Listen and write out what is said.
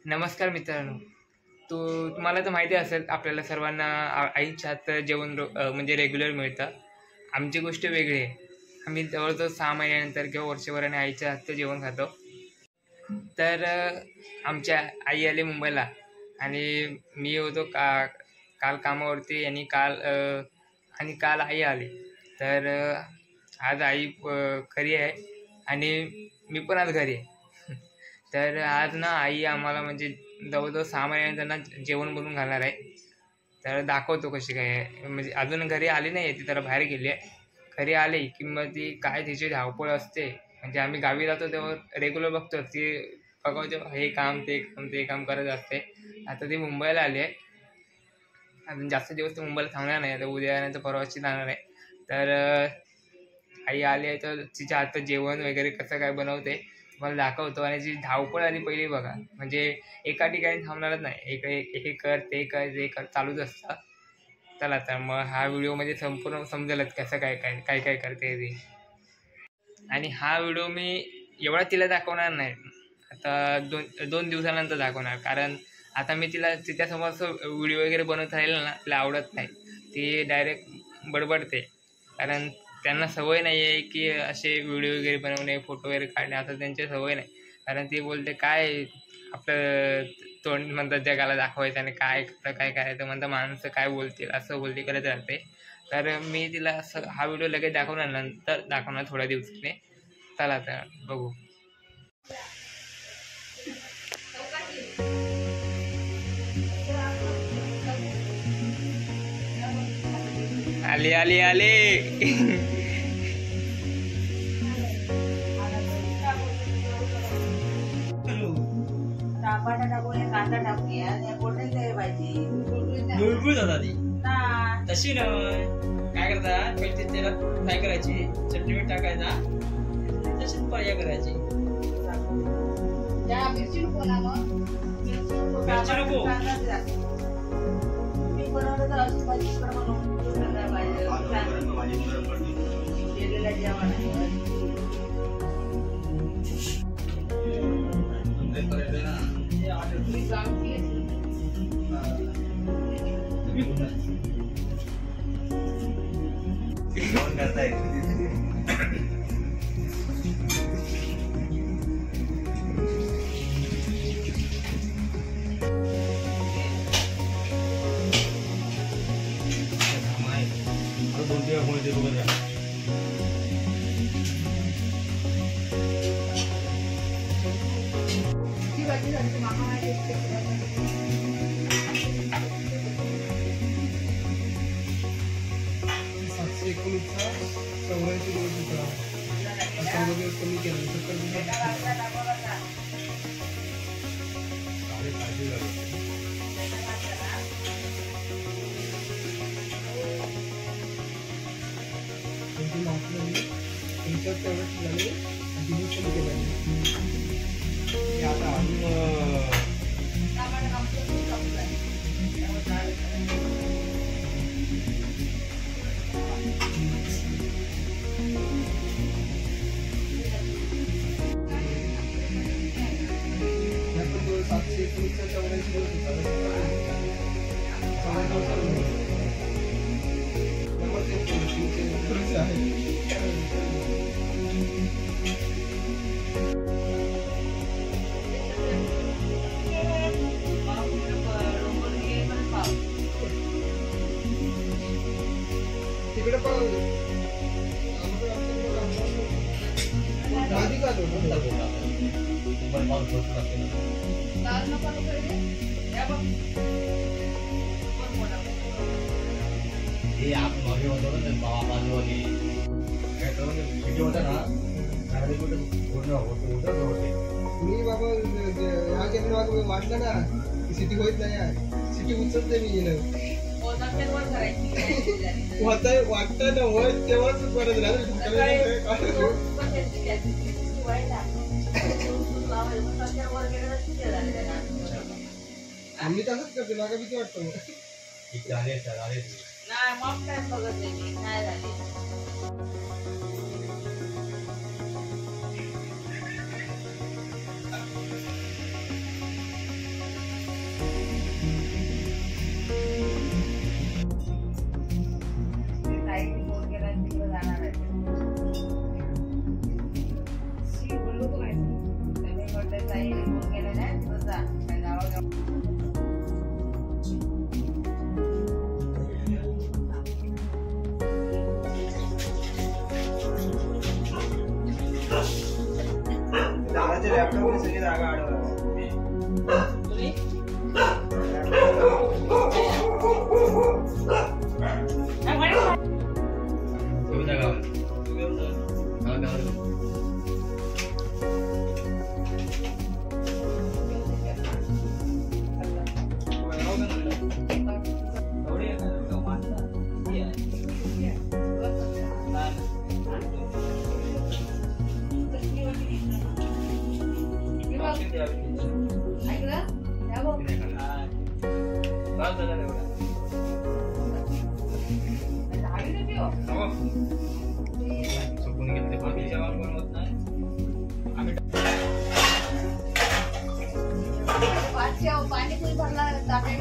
नमस्कार मित्रांनो. तुम्हाला तर माहिती असेल, आपल्याला सर्वांना आईच्या हातचं जेवण म्हणजे रेग्युलर मिळतं. आमची गोष्ट वेगळी आहे. आम्ही जवळजवळ 6 महिन्यानंतर किंवा वर्षभराने आईच्या हातचं जेवण खातो. तर आमच्या आई आली मुंबईला आणि मी होतो काल कामावरती आणि काल आई आली. तर आज आई घरी आहे आणि मी पण आज घरी आहे. तर आज ना आई आम्हाला म्हणजे जवळजवळ 6 महिन्यानंतर ना जेवण बनवून घालणार आहे. तर दाखवतो कशी काय आहे. म्हणजे अजून घरी आली नाही आहे, ती जरा बाहेर गेली आहे. घरी आली की मग ती काय तिची धावपळ असते. म्हणजे आम्ही गावी जातो तेव्हा रेग्युलर बघतो ती बघायचं हे काम ते काम करत असते. आता ती मुंबईला आली आहे. अजून जास्त दिवस ती मुंबईला थांबणार नाही. आता उद्या नाही तर परवाची जाणार आहे. तर आई आली आहे तर तिच्या हातचं जेवण वगैरे कसं काय बनवते मला दाखवतो. आणि जी धावपळ आली पहिली बघा, म्हणजे एका ठिकाणी थांबणारच नाही. हे कर ते कर चालूच असतं. चला तर मग हा व्हिडिओ म्हणजे संपूर्ण समजेलच कसं काय करते ती. आणि हा व्हिडिओ मी एवढा तिला दाखवणार नाही. आता दोन दिवसानंतर दाखवणार. कारण आता मी तिच्यासमोर असं व्हिडिओ वगैरे बनवत राहिलं ना, तिला आवडत नाही. ती डायरेक्ट बडबडते. कारण त्यांना सवय नाही आहे की असे व्हिडिओ वगैरे बनवणे, फोटो वगैरे काढणे, आता त्यांची सवय नाही. कारण ती बोलते काय आपलं तोंड म्हणतात जगाला दाखवायचं आणि काय करायचं म्हणतं, माणसं काय बोलतील असं बोलती करत राहते. तर मी तिला असं हा व्हिडिओ लगेच दाखवणार, नंतर दाखवणार थोड्या दिवसाने. चला तर बघू. आले आले आले गुळगुळ जातात ती तशी ना. काय करतात, पहिले तेलात फ्राय करायची, चटणी मीठ टाकायचा, तशीच पर्याय करायची. मिरची नको. कमी केलं तिकडे मी बाबा ह्या केंद्रावर वाटलं ना सिटी होत नाही, सिटी उचलते मी वाटतं ना होय तेव्हाच परत आम्ही तसंच करतो. मला भीती वाटतं सगळी जागा पाणीपुरी भरला भरला